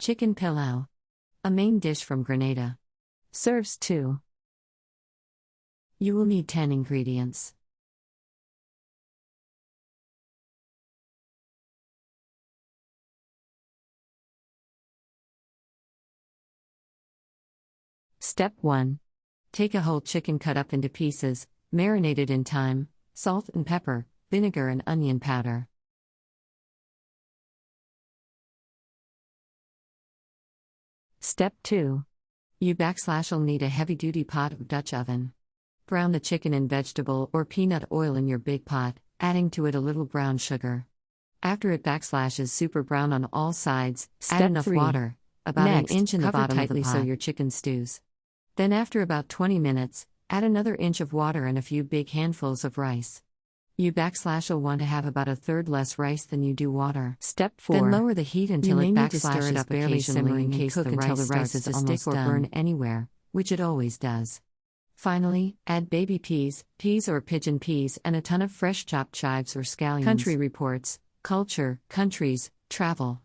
Chicken Pelau. A main dish from Grenada. Serves 2. You will need 10 ingredients. Step 1. Take a whole chicken cut up into pieces, marinated in thyme, salt and pepper, vinegar and onion powder. Step 2. You/will need a heavy-duty pot or Dutch oven. Brown the chicken in vegetable or peanut oil in your big pot, adding to it a little brown sugar. After it/is super brown on all sides, add enough 3. water, about Next, an inch in the cover bottom tightly of the pot, so your chicken stews. Then after about 20 minutes, add another inch of water and a few big handfuls of rice. You/will want to have about a third less rice than you do water. Step 4. Then lower the heat until You it may need to stir it is up barely simmering occasionally in case and cook the until rice the rice starts is to stick almost or burn done. anywhere, which it always does. Finally, add baby peas or pigeon peas and a ton of fresh chopped chives or scallions. Country Reports, Culture, Countries, Travel.